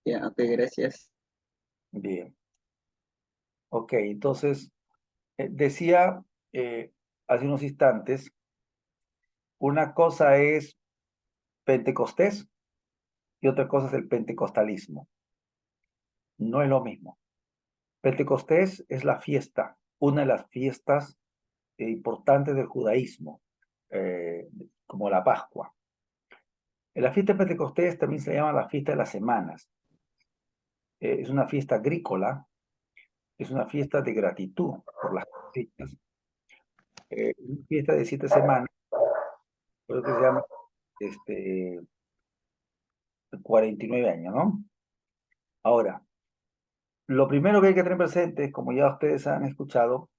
Ya, ok, gracias. Bien. Ok, entonces, decía hace unos instantes, una cosa es Pentecostés y otra cosa es el pentecostalismo. No es lo mismo. Pentecostés es la fiesta, una de las fiestas importantes del judaísmo, como la Pascua. En la fiesta de Pentecostés también se llama la fiesta de las semanas. Es una fiesta agrícola, es una fiesta de gratitud por las cosechas. Una fiesta de 7 semanas, creo que se llama este, 49 años, ¿no? Ahora, lo primero que hay que tener presente, como ya ustedes han escuchado,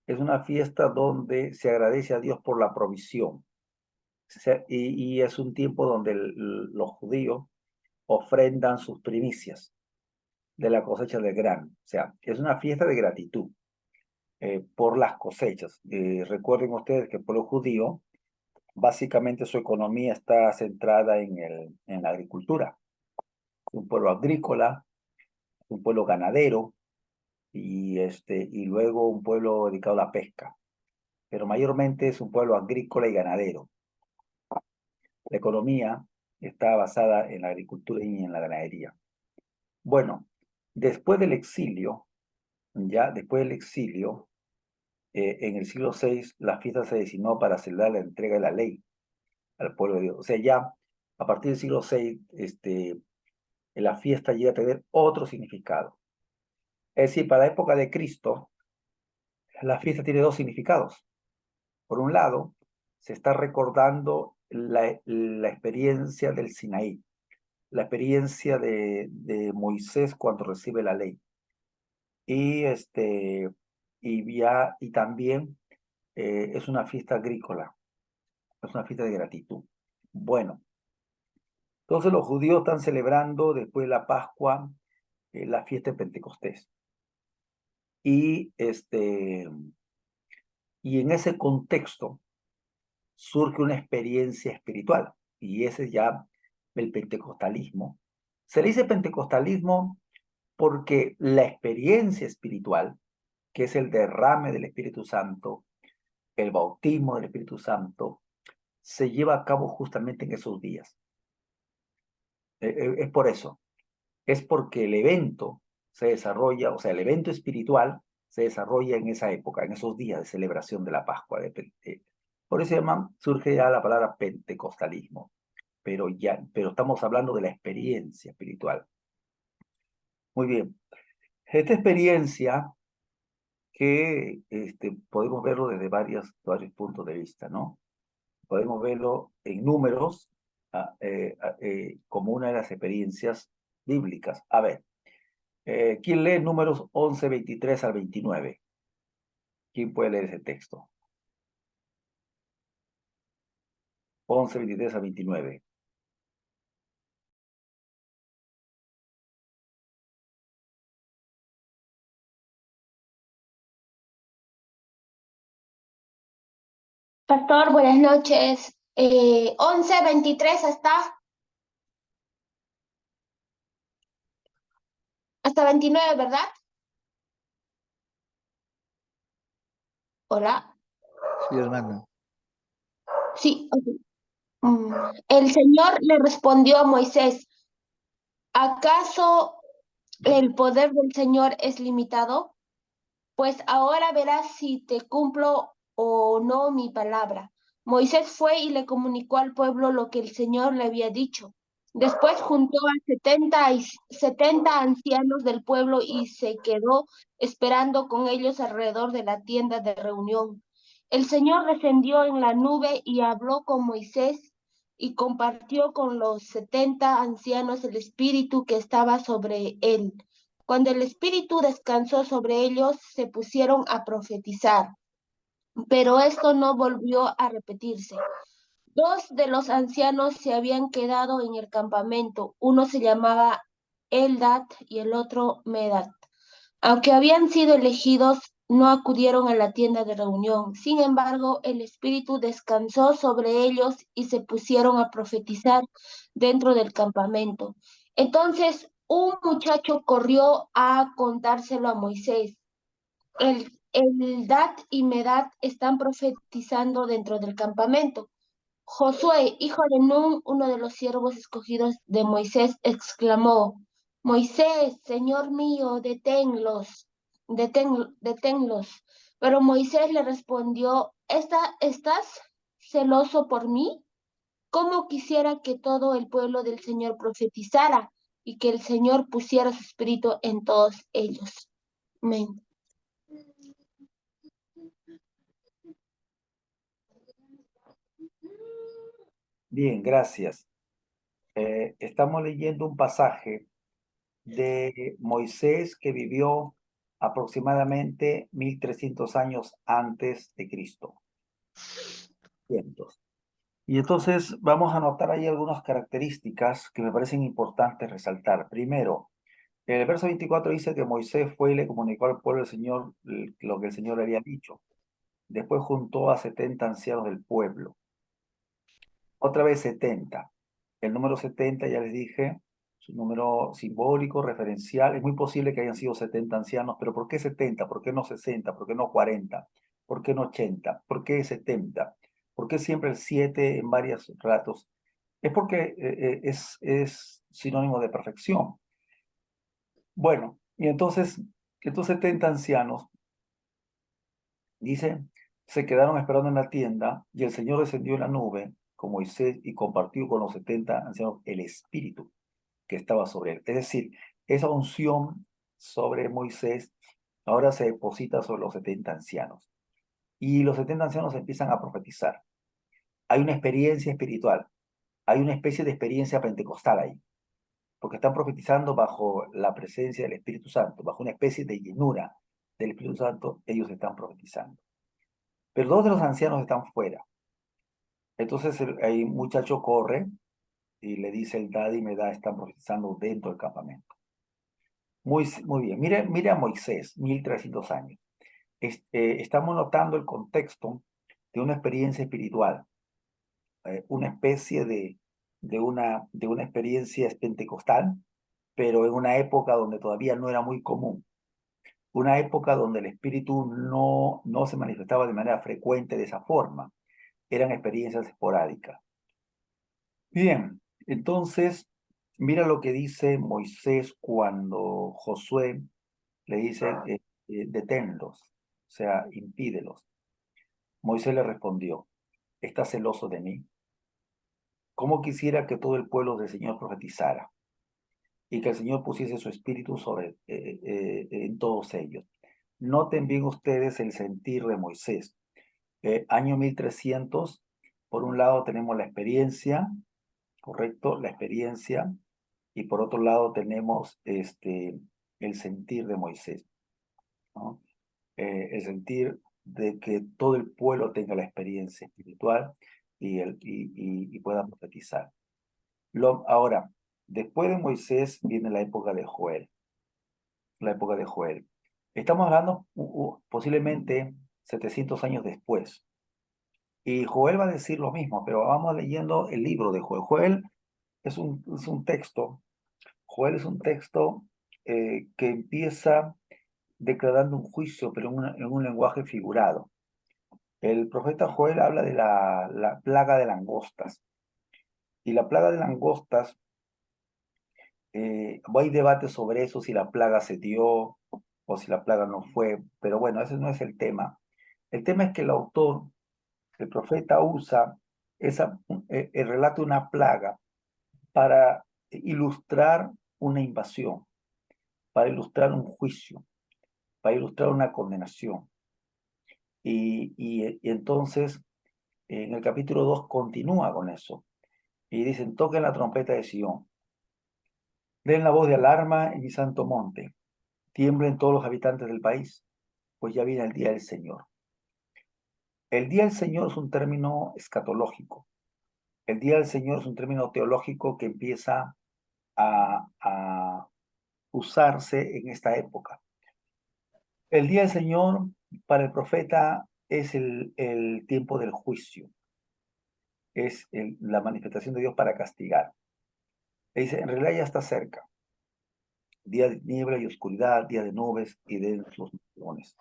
es una fiesta donde se agradece a Dios por la provisión. Y es un tiempo donde los judíos ofrendan sus primicias de la cosecha del grano. O sea, es una fiesta de gratitud por las cosechas. Recuerden ustedes que el pueblo judío, básicamente su economía está centrada en la agricultura. Es un pueblo agrícola, un pueblo ganadero y luego un pueblo dedicado a la pesca. Pero mayormente es un pueblo agrícola y ganadero. La economía está basada en la agricultura y en la ganadería. Bueno, después del exilio, en el siglo VI, la fiesta se designó para celebrar la entrega de la ley al pueblo de Dios. O sea, ya a partir del siglo VI, la fiesta llega a tener otro significado. Es decir, para la época de Cristo, la fiesta tiene dos significados. Por un lado, se está recordando la experiencia del Sinaí, la experiencia de Moisés cuando recibe la ley. Y también es una fiesta agrícola, es una fiesta de gratitud. Bueno, entonces los judíos están celebrando después de la Pascua la fiesta de Pentecostés. Y, y en ese contexto surge una experiencia espiritual, y ese es ya el pentecostalismo. Se le dice pentecostalismo porque la experiencia espiritual, que es el derrame del Espíritu Santo, el bautismo del Espíritu Santo, se lleva a cabo justamente en esos días. Es por eso, es porque el evento se desarrolla, o sea, el evento espiritual se desarrolla en esa época, en esos días de celebración de la Pascua. Por eso surge ya la palabra pentecostalismo, pero estamos hablando de la experiencia espiritual. Muy bien, esta experiencia que podemos verlo desde varios puntos de vista, ¿no? Podemos verlo en números como una de las experiencias bíblicas. A ver, ¿quién lee números 11, 23 al 29? ¿Quién puede leer ese texto? 11, 23 al 29. Pastor, buenas noches. 11:23 hasta 29, ¿verdad? Hola. Sí, hermano. Sí, ok. El Señor le respondió a Moisés, ¿acaso el poder del Señor es limitado? Pues ahora verás si te cumplo o no mi palabra. Moisés fue y le comunicó al pueblo lo que el Señor le había dicho. Después juntó a 70 ancianos del pueblo y se quedó esperando con ellos alrededor de la tienda de reunión. El Señor descendió en la nube y habló con Moisés y compartió con los 70 ancianos el espíritu que estaba sobre él. Cuando el espíritu descansó sobre ellos, se pusieron a profetizar, pero esto no volvió a repetirse. Dos de los ancianos se habían quedado en el campamento. Uno se llamaba Eldad y el otro Medad. Aunque habían sido elegidos, no acudieron a la tienda de reunión. Sin embargo, el Espíritu descansó sobre ellos y se pusieron a profetizar dentro del campamento. Entonces un muchacho corrió a contárselo a Moisés. Eldad y Medad están profetizando dentro del campamento. Josué, hijo de Nun, uno de los siervos escogidos de Moisés, exclamó: Moisés, señor mío, deténlos. Pero Moisés le respondió: ¿Estás celoso por mí? ¿Cómo quisiera que todo el pueblo del Señor profetizara y que el Señor pusiera su espíritu en todos ellos? Amén. Bien, gracias. Estamos leyendo un pasaje de Moisés que vivió aproximadamente 1300 años antes de Cristo. Cientos. Y entonces vamos a notar ahí algunas características que me parecen importantes resaltar. Primero, el verso 24 dice que Moisés fue y le comunicó al pueblo del Señor lo que el Señor le había dicho. Después juntó a 70 ancianos del pueblo. Otra vez 70. El número 70, ya les dije, es un número simbólico, referencial. Es muy posible que hayan sido 70 ancianos, pero ¿por qué 70? ¿Por qué no 60? ¿Por qué no 40? ¿Por qué no 80? ¿Por qué 70? ¿Por qué siempre el 7 en varios ratos? Es porque es sinónimo de perfección. Bueno, y entonces estos 70 ancianos, dice, se quedaron esperando en la tienda y el Señor descendió en la nube con Moisés y compartió con los 70 ancianos el espíritu que estaba sobre él. Es decir, esa unción sobre Moisés ahora se deposita sobre los 70 ancianos. Y los 70 ancianos empiezan a profetizar. Hay una experiencia espiritual, hay una especie de experiencia pentecostal ahí, porque están profetizando bajo la presencia del Espíritu Santo, bajo una especie de llenura del Espíritu Santo, ellos están profetizando. Pero dos de los ancianos están fuera. Entonces el muchacho corre y le dice el Dad y Medad están profetizando dentro del campamento. Muy bien. Mire a Moisés, 1300 años. Estamos notando el contexto de una experiencia espiritual, una especie de una experiencia pentecostal, pero en una época donde todavía no era muy común. Una época donde el espíritu no se manifestaba de manera frecuente de esa forma. Eran experiencias esporádicas. Bien, entonces, mira lo que dice Moisés cuando Josué le dice, deténlos, o sea, impídelos. Moisés le respondió, ¿estás celoso de mí? ¿Cómo quisiera que todo el pueblo del Señor profetizara y que el Señor pusiese su espíritu sobre en todos ellos? Noten bien ustedes el sentir de Moisés. Año 1300, por un lado tenemos la experiencia, ¿correcto? La experiencia, y por otro lado tenemos el sentir de Moisés, ¿no? El sentir de que todo el pueblo tenga la experiencia espiritual y pueda profetizar. Ahora, después de Moisés viene la época de Joel, la época de Joel. Estamos hablando posiblemente 700 años después. Y Joel va a decir lo mismo, pero vamos leyendo el libro de Joel. Joel es un texto. Joel es un texto que empieza declarando un juicio, pero en un lenguaje figurado. El profeta Joel habla de la plaga de langostas. Y la plaga de langostas, hay debate sobre eso, si la plaga se dio o si la plaga no fue, pero bueno, ese no es el tema. El tema es que el autor, el profeta, usa el relato de una plaga para ilustrar una invasión, para ilustrar un juicio, para ilustrar una condenación. Y entonces, en el capítulo 2 continúa con eso. Y dicen, toquen la trompeta de Sion, den la voz de alarma en mi santo monte, tiemblen todos los habitantes del país, pues ya viene el día del Señor. El día del Señor es un término escatológico. El día del Señor es un término teológico que empieza a usarse en esta época. El día del Señor para el profeta es el tiempo del juicio, es la manifestación de Dios para castigar. Le dice, en realidad ya está cerca. día de niebla y oscuridad, día de nubes y de los nubarrones.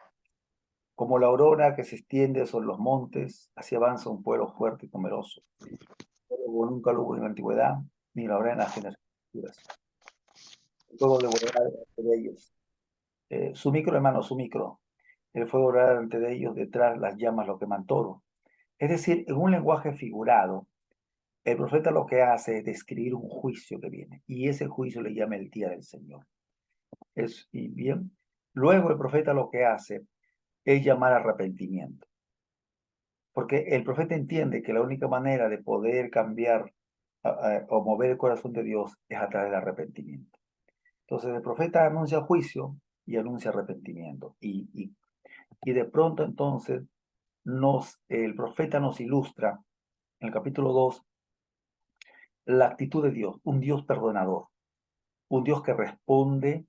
Como la aurora que se extiende sobre los montes, así avanza un pueblo fuerte y numeroso. Como nunca lo hubo en la antigüedad, ni lo habrá en las generaciones futuras. El fuego devorará delante de ellos. Su micro, hermano, su micro. El fuego devorará delante de ellos, detrás las llamas lo queman todo. Es decir, en un lenguaje figurado, el profeta lo que hace es describir un juicio que viene, y ese juicio le llama el día del Señor. Y bien, luego el profeta lo que hace es llamar arrepentimiento, porque el profeta entiende que la única manera de poder cambiar o mover el corazón de Dios es a través del arrepentimiento. Entonces el profeta anuncia juicio y anuncia arrepentimiento, y de pronto entonces el profeta nos ilustra en el capítulo 2 la actitud de Dios, un Dios perdonador, un Dios que responde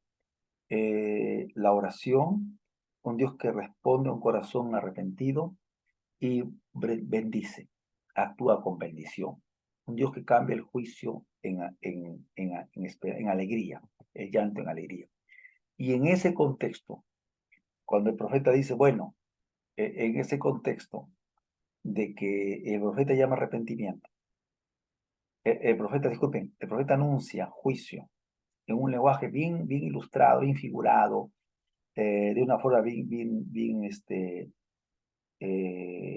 la oración, un Dios que responde a un corazón arrepentido y bendice, actúa con bendición. Un Dios que cambia el juicio en alegría, el llanto en alegría. Y en ese contexto, cuando el profeta dice, bueno, en ese contexto de que el profeta llama arrepentimiento, disculpen, el profeta anuncia juicio en un lenguaje bien, bien ilustrado, bien figurado, de una forma bien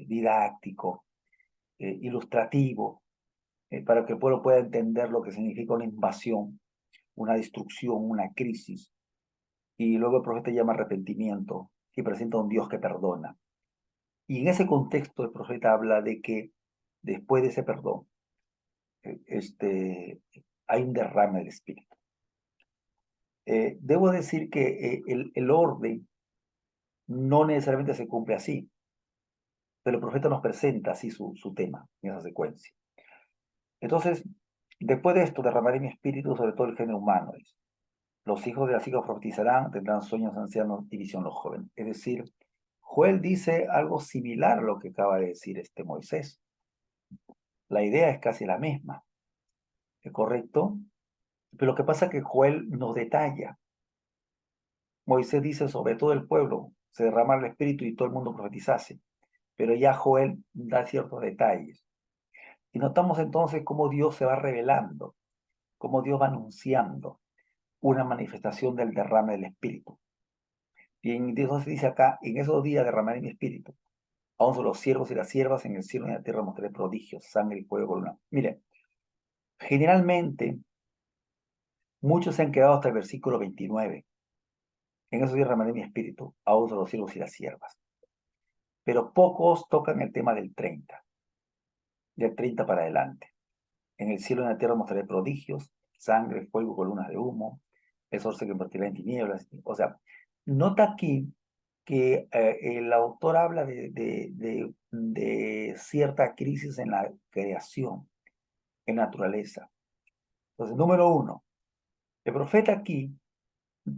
didáctico, ilustrativo, para que el pueblo pueda entender lo que significa una invasión, una destrucción, una crisis. Y luego el profeta llama arrepentimiento y presenta a un Dios que perdona. Y en ese contexto el profeta habla de que después de ese perdón, hay un derrame del Espíritu. Debo decir que el orden no necesariamente se cumple así, pero el profeta nos presenta así su tema en esa secuencia. Entonces, después de esto derramaré mi espíritu sobre todo el género humano. Dice. Los hijos de las hijas profetizarán, tendrán sueños ancianos y visión los jóvenes. Es decir, Joel dice algo similar a lo que acaba de decir Moisés. La idea es casi la misma, ¿es correcto? Pero lo que pasa es que Joel nos detalla. Moisés dice sobre todo el pueblo, se derrama el espíritu y todo el mundo profetizase. Pero ya Joel da ciertos detalles. Y notamos entonces cómo Dios se va revelando, cómo Dios va anunciando una manifestación del derrame del espíritu. Y entonces dice acá, en esos días derramaré mi espíritu. Aún son los siervos y las siervas en el cielo y en la tierra mostraré prodigios, sangre y fuego columna. Miren, generalmente muchos se han quedado hasta el versículo 29. En esos días derramaré mi espíritu, aún son los siervos y las siervas. Pero pocos tocan el tema del 30, del 30 para adelante. En el cielo y en la tierra mostraré prodigios, sangre, fuego, columnas de humo, el sol se convertirá en tinieblas. O sea, nota aquí que el autor habla de cierta crisis en la creación, en naturaleza. Entonces, número uno, el profeta aquí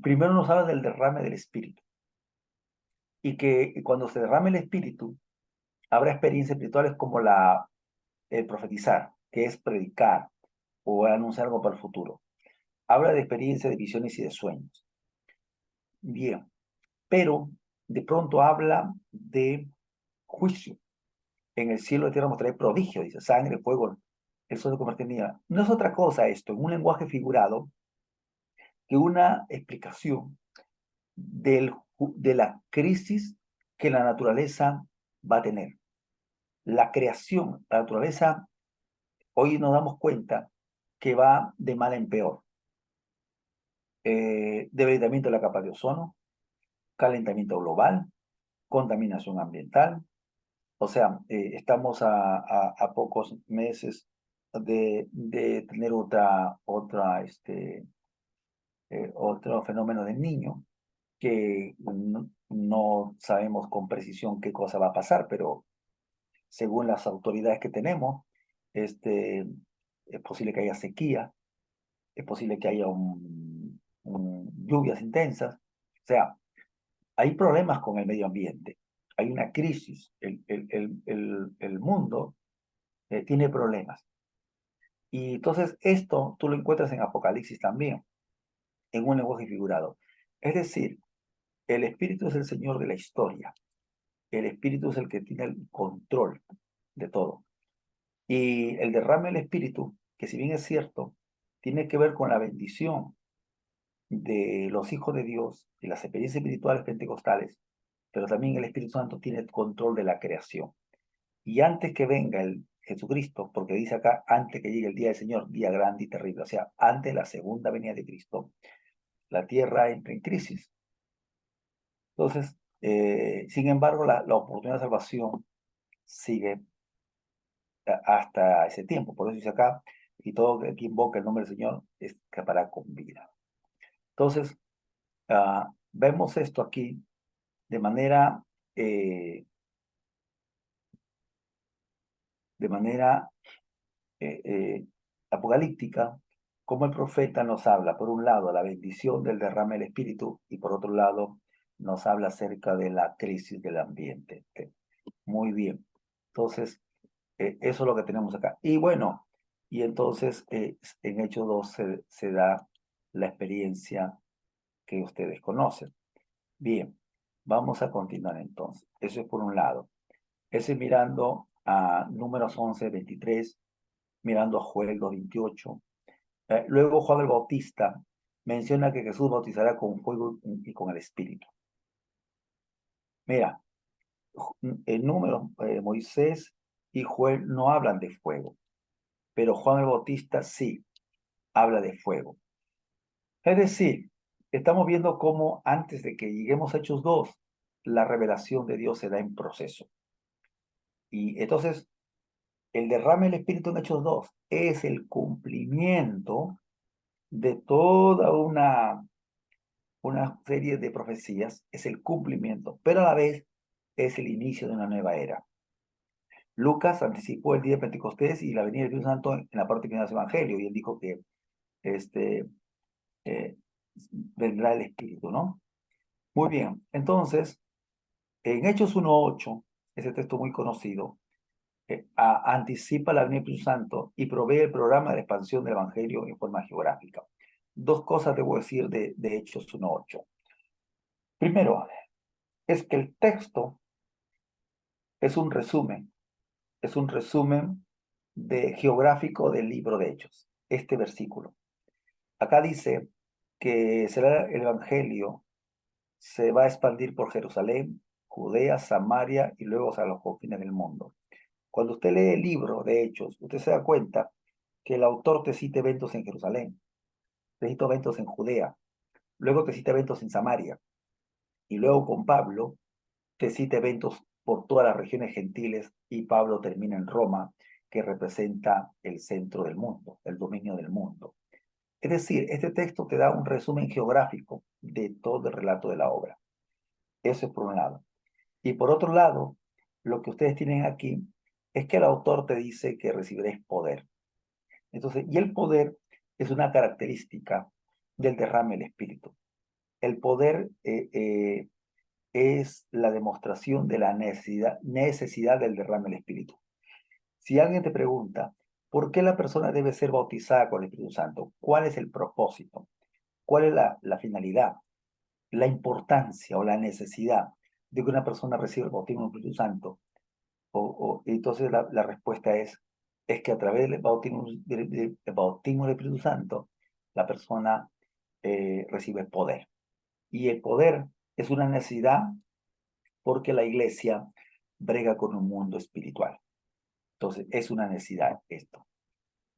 primero nos habla del derrame del espíritu y que cuando se derrame el espíritu habrá experiencias espirituales como el profetizar, que es predicar o anunciar algo para el futuro. Habla de experiencias, de visiones y de sueños. Bien, pero de pronto habla de juicio. En el cielo y la tierra mostraré prodigio, dice, sangre, fuego, el sol se convierte en niebla. No es otra cosa esto, en un lenguaje figurado, que una explicación de la crisis que la naturaleza va a tener. La creación, la naturaleza, hoy nos damos cuenta que va de mal en peor. Debilitamiento de la capa de ozono, calentamiento global, contaminación ambiental. O sea, estamos a pocos meses de tener otro fenómeno del Niño, que no sabemos con precisión qué cosa va a pasar, pero según las autoridades que tenemos, es posible que haya sequía, es posible que haya lluvias intensas. O sea, hay problemas con el medio ambiente, hay una crisis, el mundo tiene problemas. Y entonces esto tú lo encuentras en Apocalipsis también. en un lenguaje figurado. Es decir, el Espíritu es el Señor de la historia. El Espíritu es el que tiene el control de todo. Y el derrame del Espíritu, que si bien es cierto, tiene que ver con la bendición de los hijos de Dios y las experiencias espirituales pentecostales, pero también el Espíritu Santo tiene el control de la creación. Y antes que venga el Jesucristo, porque dice acá, antes que llegue el día del Señor, día grande y terrible, o sea, antes de la segunda venida de Cristo, la tierra entra en crisis. Entonces, sin embargo, la oportunidad de salvación sigue hasta ese tiempo. Por eso dice acá, y todo el que invoca el nombre del Señor escapará con vida. Entonces, vemos esto aquí de manera, eh, de manera eh, eh, apocalíptica, como el profeta nos habla, por un lado, la bendición del derrame del Espíritu, y por otro lado, nos habla acerca de la crisis del ambiente. Muy bien. Entonces, eso es lo que tenemos acá. Y bueno, y entonces en Hechos 2 se da la experiencia que ustedes conocen. Bien, vamos a continuar entonces. Eso es por un lado. Ese es mirando a Números 11, 23, mirando a Joel 2:28. Luego Juan el Bautista menciona que Jesús bautizará con fuego y con el Espíritu. Mira, en Números, Moisés y Joel no hablan de fuego, pero Juan el Bautista sí habla de fuego. Es decir, estamos viendo cómo antes de que lleguemos a Hechos 2, la revelación de Dios se da en proceso. Y entonces, el derrame del Espíritu en Hechos 2 es el cumplimiento de toda una serie de profecías, es el cumplimiento, pero a la vez es el inicio de una nueva era. Lucas anticipó el día de Pentecostés y la venida del Espíritu Santo en la parte final del Evangelio, y él dijo que eh, vendrá el Espíritu, ¿no? Muy bien, entonces, en Hechos 1:8, ese texto muy conocido, anticipa la venida del Espíritu Santo y provee el programa de expansión del Evangelio en forma geográfica. Dos cosas debo decir de Hechos 1:8. Primero, es que el texto es un resumen geográfico del libro de Hechos, este versículo. Acá dice que será el Evangelio, se va a expandir por Jerusalén, Judea, Samaria y luego a los confines del mundo. Cuando usted lee el libro de Hechos, usted se da cuenta que el autor te cita eventos en Jerusalén, te cita eventos en Judea, luego te cita eventos en Samaria, y luego con Pablo te cita eventos por todas las regiones gentiles, y Pablo termina en Roma, que representa el centro del mundo, el dominio del mundo. Es decir, este texto te da un resumen geográfico de todo el relato de la obra. Eso es por un lado. Y por otro lado, lo que ustedes tienen aquí es que el autor te dice que recibiréis poder. Entonces, y el poder es una característica del derrame del Espíritu. El poder es la demostración de la necesidad del derrame del Espíritu. Si alguien te pregunta, ¿por qué la persona debe ser bautizada con el Espíritu Santo? ¿Cuál es el propósito? ¿Cuál es la finalidad? La importancia o la necesidad de que una persona reciba el bautismo del Espíritu Santo. Entonces la respuesta es que a través del bautismo del Espíritu Santo, la persona recibe poder. Y el poder es una necesidad porque la iglesia brega con un mundo espiritual. Entonces, es una necesidad esto.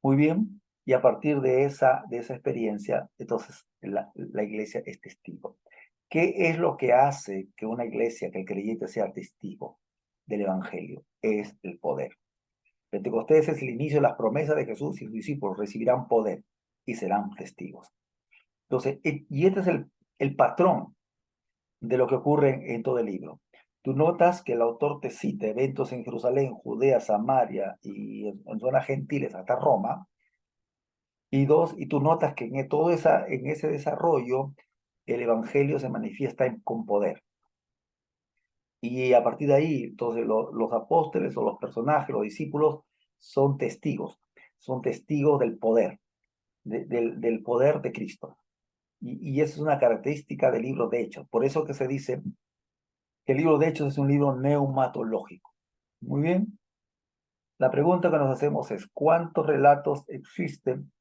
Muy bien, y a partir de esa experiencia, entonces la iglesia es testigo. ¿Qué es lo que hace que una iglesia, que el creyente sea testigo del Evangelio? Es el poder. Pentecostés es el inicio de las promesas de Jesús, y sus discípulos recibirán poder y serán testigos. Entonces, y este es el patrón de lo que ocurre en todo el libro. Tú notas que el autor te cita eventos en Jerusalén, Judea, Samaria y en zonas gentiles hasta Roma. Y tú notas que en ese desarrollo el evangelio se manifiesta con poder. Y a partir de ahí, entonces los apóstoles o los personajes, los discípulos, son testigos del poder, del poder de Cristo. Y esa es una característica del libro de Hechos. Por eso que se dice que el libro de Hechos es un libro neumatológico. Muy bien. La pregunta que nos hacemos es, ¿cuántos relatos existen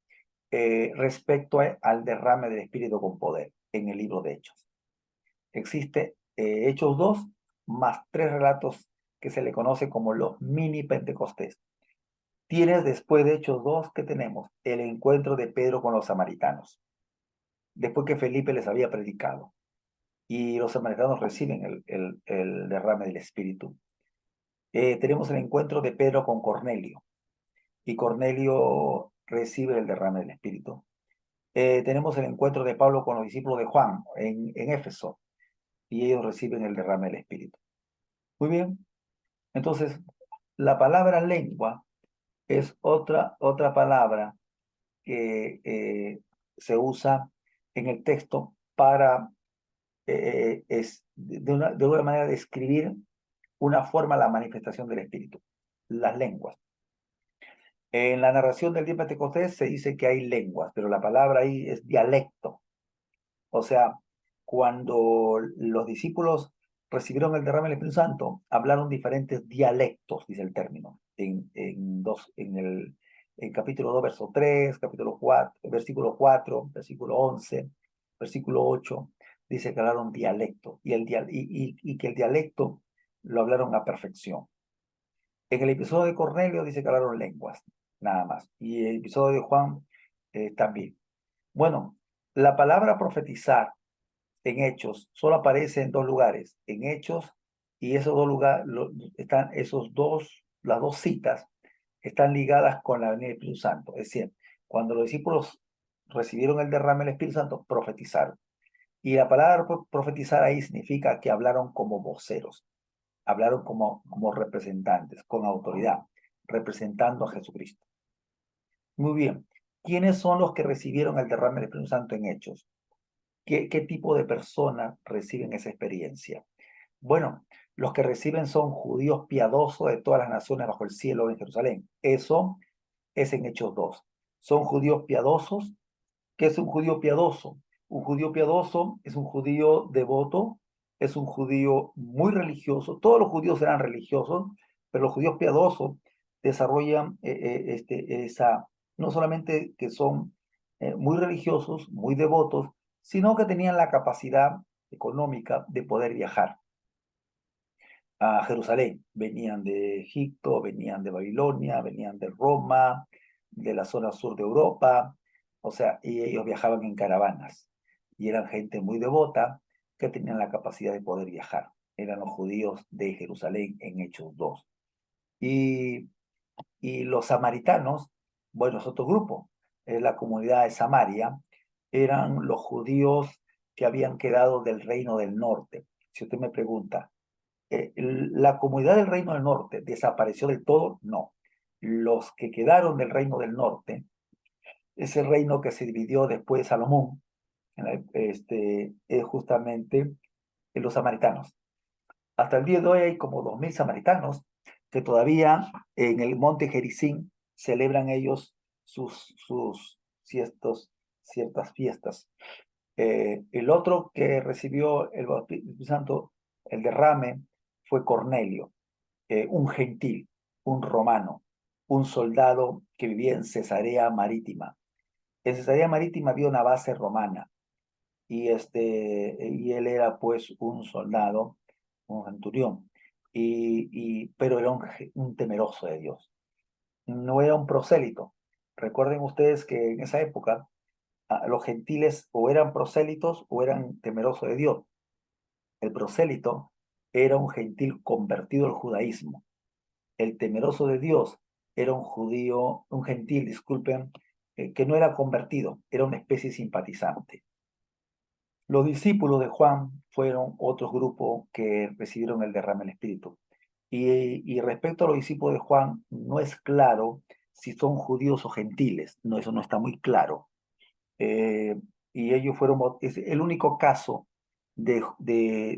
respecto al derrame del Espíritu con poder en el libro de Hechos? Existe Hechos 2 más 3 relatos que se le conoce como los mini Pentecostés. Tienes después de Hechos 2 que tenemos el encuentro de Pedro con los samaritanos, después que Felipe les había predicado, y los samaritanos reciben el derrame del Espíritu. Tenemos el encuentro de Pedro con Cornelio, y Cornelio recibe el derrame del Espíritu. Tenemos el encuentro de Pablo con los discípulos de Juan en Éfeso, y ellos reciben el derrame del Espíritu. Muy bien. Entonces, la palabra lengua es otra palabra que se usa en el texto para de una manera describir una forma la manifestación del Espíritu, las lenguas. En la narración del día de Pentecostés se dice que hay lenguas, pero la palabra ahí es dialecto. O sea, cuando los discípulos recibieron el derrame del Espíritu Santo, hablaron diferentes dialectos, dice el término, en capítulo 2, verso 3, capítulo 4, versículo 4, versículo 11, versículo 8, dice que hablaron dialecto, y que el dialecto lo hablaron a perfección. En el episodio de Cornelio dice que hablaron lenguas, nada más, y el episodio de Juan también. Bueno, la palabra profetizar en Hechos solo aparece en dos lugares, en Hechos, y esos dos lugares están, las dos citas están ligadas con la venida del Espíritu Santo. Es decir, cuando los discípulos recibieron el derrame del Espíritu Santo, profetizaron. Y la palabra profetizar ahí significa que hablaron como voceros, hablaron como representantes, con autoridad, representando a Jesucristo. Muy bien. ¿Quiénes son los que recibieron el derrame del Espíritu Santo en Hechos? ¿Qué tipo de personas reciben esa experiencia? Bueno, los que reciben son judíos piadosos de todas las naciones bajo el cielo en Jerusalén. Eso es en Hechos 2. Son judíos piadosos. ¿Qué es un judío piadoso? Un judío piadoso es un judío devoto, es un judío muy religioso. Todos los judíos eran religiosos, pero los judíos piadosos desarrollan no solamente que son muy religiosos, muy devotos, sino que tenían la capacidad económica de poder viajar a Jerusalén. Venían de Egipto, venían de Babilonia, venían de Roma, de la zona sur de Europa, o sea, y ellos viajaban en caravanas y eran gente muy devota que tenían la capacidad de poder viajar. Eran los judíos de Jerusalén en Hechos 2. Y, y los samaritanos, bueno, es otro grupo, es la comunidad de Samaria, eran los judíos que habían quedado del reino del norte. Si usted me pregunta, ¿la comunidad del reino del norte desapareció del todo? No. Los que quedaron del reino del norte, ese reino que se dividió después de Salomón, es justamente los samaritanos. Hasta el día de hoy hay como 2000 samaritanos que todavía en el monte Gerizim celebran ellos sus ciertas fiestas. El otro que recibió el Espíritu Santo, el derrame, fue Cornelio, un gentil, un romano, un soldado que vivía en Cesarea Marítima. En Cesarea Marítima había una base romana y él era pues un soldado, un centurión, pero era un temeroso de Dios. No era un prosélito. Recuerden ustedes que en esa época los gentiles o eran prosélitos o eran temerosos de Dios. El prosélito era un gentil convertido al judaísmo. El temeroso de Dios era un judío, un gentil, disculpen, que no era convertido, era una especie simpatizante. Los discípulos de Juan fueron otro grupo que recibieron el derrame del Espíritu. Y respecto a los discípulos de Juan, no es claro si son judíos o gentiles. No, eso no está muy claro. Y ellos es el único caso de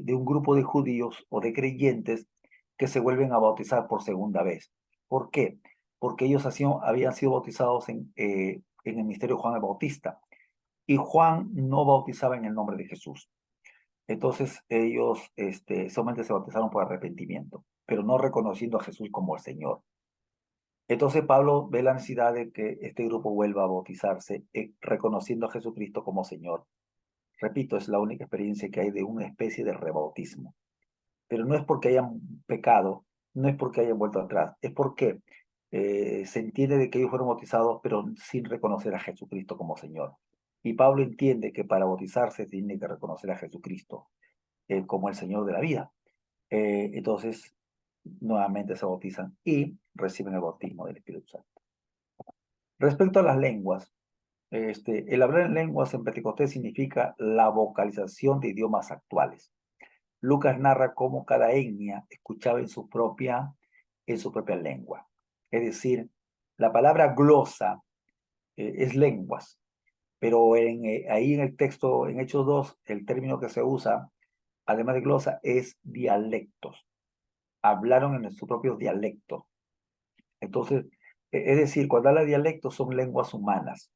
un grupo de judíos o de creyentes que se vuelven a bautizar por segunda vez. ¿Por qué? Porque ellos habían sido bautizados en el ministerio de Juan el Bautista. y Juan no bautizaba en el nombre de Jesús. Entonces ellos solamente se bautizaron por arrepentimiento, pero no reconociendo a Jesús como el Señor. Entonces Pablo ve la necesidad de que este grupo vuelva a bautizarse, reconociendo a Jesucristo como Señor. Repito, es la única experiencia que hay de una especie de rebautismo. Pero no es porque hayan pecado, no es porque hayan vuelto atrás, es porque se entiende de que ellos fueron bautizados, pero sin reconocer a Jesucristo como Señor. Y Pablo entiende que para bautizarse tiene que reconocer a Jesucristo como el Señor de la vida. Entonces, nuevamente se bautizan y reciben el bautismo del Espíritu Santo. Respecto a las lenguas, el hablar en lenguas en Pentecostés significa la vocalización de idiomas actuales. Lucas narra cómo cada etnia escuchaba en su propia lengua. Es decir, la palabra glosa es lenguas, pero ahí en el texto, en Hechos 2, el término que se usa, además de glosa, es dialectos. Hablaron en su propio dialecto. Entonces, es decir, cuando habla de dialectos son lenguas humanas.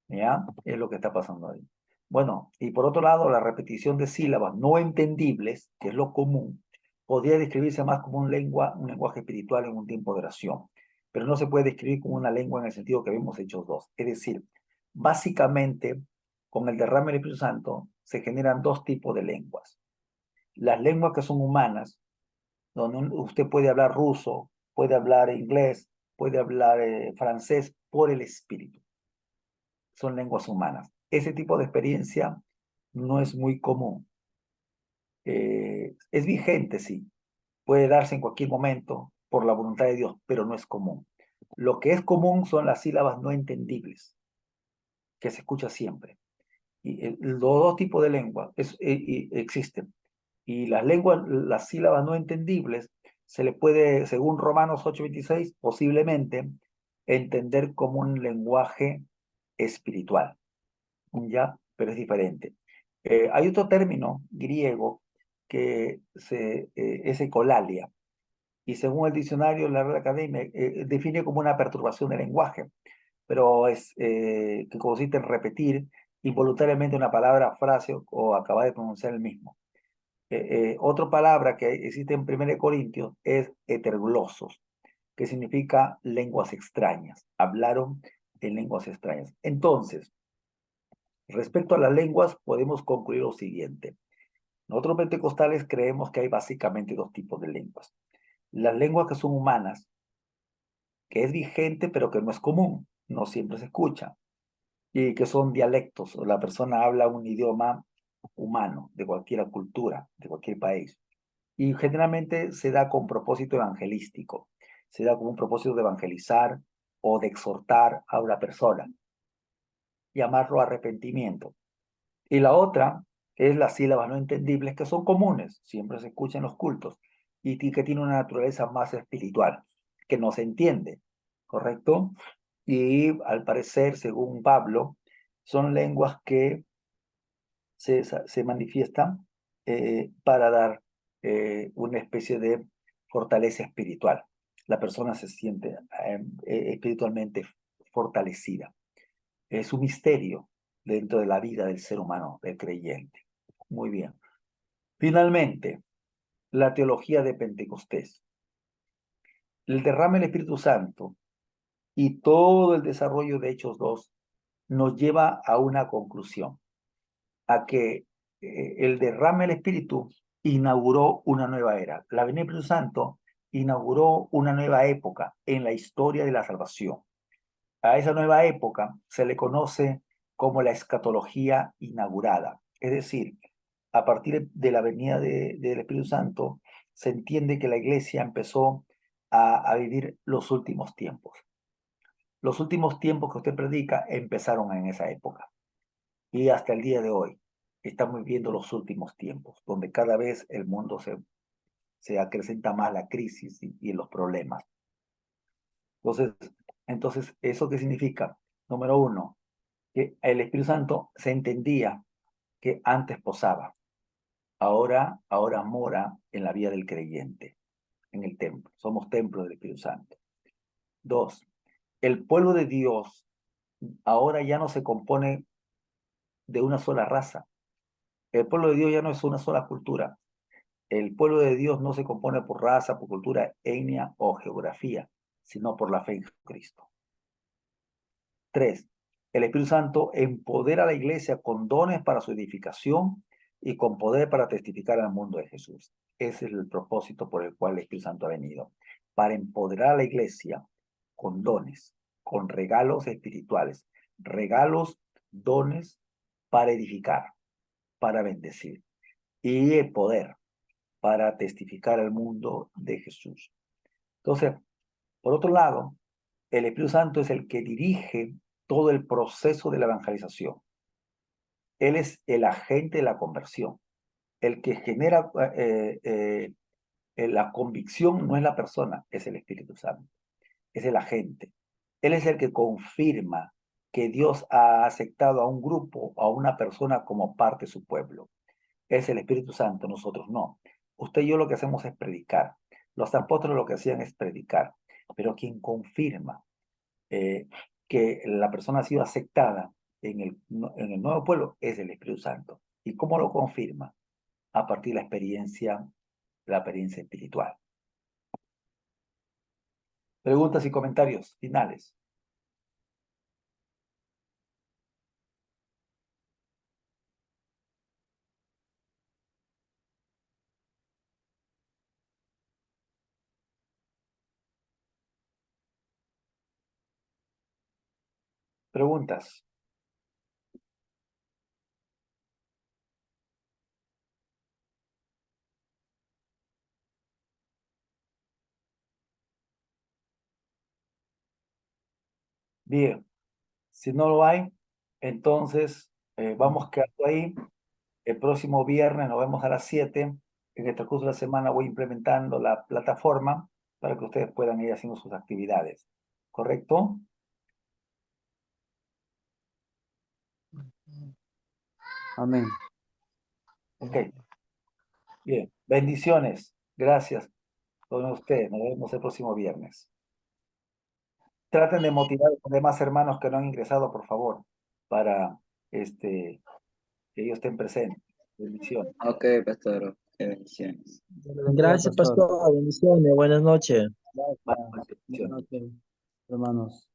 ¿Ya? Es lo que está pasando ahí. Bueno, y por otro lado, la repetición de sílabas no entendibles, que es lo común, podría describirse más como un lenguaje espiritual en un tiempo de oración, pero no se puede describir como una lengua en el sentido que vemos Hechos 2. Es decir, básicamente, con el derrame del Espíritu Santo se generan dos tipos de lenguas. Las lenguas que son humanas, donde usted puede hablar ruso, puede hablar inglés, puede hablar francés por el Espíritu, son lenguas humanas. Ese tipo de experiencia no es muy común. Es vigente, sí. Puede darse en cualquier momento por la voluntad de Dios, pero no es común. Lo que es común son las sílabas no entendibles, que se escucha siempre. Y los dos tipos de lenguas existen. Y las sílabas no entendibles, se le puede, según Romanos 8:26, posiblemente entender como un lenguaje espiritual. ¿Ya? Pero es diferente. Hay otro término griego que es ecolalia, y según el diccionario, la Real Academia define como una perturbación del lenguaje, pero es que consiste en repetir involuntariamente una palabra, frase o acabar de pronunciar el mismo. Otra palabra que existe en 1 Corintios es heteroglosos, que significa lenguas extrañas. Hablaron en lenguas extrañas. Entonces, respecto a las lenguas, podemos concluir lo siguiente. Nosotros pentecostales creemos que hay básicamente dos tipos de lenguas. Las lenguas que son humanas, que es vigente pero que no es común, no siempre se escucha, y que son dialectos, o la persona habla un idioma humano de cualquier cultura, de cualquier país. Y generalmente se da con propósito evangelístico, se da con un propósito de evangelizar o de exhortar a una persona, llamarlo arrepentimiento. Y la otra es las sílabas no entendibles que son comunes, siempre se escuchan en los cultos, y que tiene una naturaleza más espiritual, que no se entiende, ¿correcto? Y al parecer, según Pablo, son lenguas que se manifiestan para dar una especie de fortaleza espiritual. La persona se siente espiritualmente fortalecida. Es un misterio dentro de la vida del ser humano, del creyente. Muy bien. Finalmente, la teología de Pentecostés. El derrame del Espíritu Santo y todo el desarrollo de Hechos 2 nos lleva a una conclusión, a que el derrame del Espíritu inauguró una nueva era. La venida del Espíritu Santo inauguró una nueva época en la historia de la salvación. A esa nueva época se le conoce como la escatología inaugurada. Es decir, a partir de la venida del Espíritu Santo, se entiende que la iglesia empezó a vivir los últimos tiempos. Los últimos tiempos que usted predica empezaron en esa época. Y hasta el día de hoy estamos viviendo los últimos tiempos, donde cada vez el mundo se acrecenta más la crisis y los problemas. Entonces, ¿eso qué significa? Número uno, que el Espíritu Santo se entendía que antes posaba, ahora mora en la vida del creyente, en el templo. Somos templo del Espíritu Santo. Dos, el pueblo de Dios ahora ya no se compone de una sola raza. El pueblo de Dios ya no es una sola cultura. El pueblo de Dios no se compone por raza, por cultura, etnia o geografía, sino por la fe en Cristo. 3. El Espíritu Santo empodera a la iglesia con dones para su edificación y con poder para testificar al mundo de Jesús. Ese es el propósito por el cual el Espíritu Santo ha venido, para empoderar a la iglesia con dones, con regalos espirituales, regalos, dones para edificar, para bendecir, y el poder para testificar al mundo de Jesús. Entonces, por otro lado, el Espíritu Santo es el que dirige todo el proceso de la evangelización. Él es el agente de la conversión. El que genera la convicción no es la persona, es el Espíritu Santo. Es el agente. Él es el que confirma que Dios ha aceptado a un grupo, a una persona como parte de su pueblo. Es el Espíritu Santo, nosotros no. Usted y yo lo que hacemos es predicar. Los apóstoles lo que hacían es predicar. Pero quien confirma que la persona ha sido aceptada en el nuevo pueblo es el Espíritu Santo. ¿Y cómo lo confirma? A partir de la experiencia espiritual. Preguntas y comentarios finales. Preguntas. Bien, si no lo hay, entonces vamos quedando ahí. El próximo viernes nos vemos a las 7. En el transcurso de la semana voy implementando la plataforma para que ustedes puedan ir haciendo sus actividades. ¿Correcto? Amén. Ok. Bien. Bendiciones. Gracias con ustedes. Nos vemos el próximo viernes. Traten de motivar a los demás hermanos que no han ingresado, por favor, para que ellos estén presentes. Bendiciones. Ok, pastor. Bendiciones. Gracias, pastor. Bendiciones. Buenas noches. Bye, Buenas bendiciones. noches, hermanos.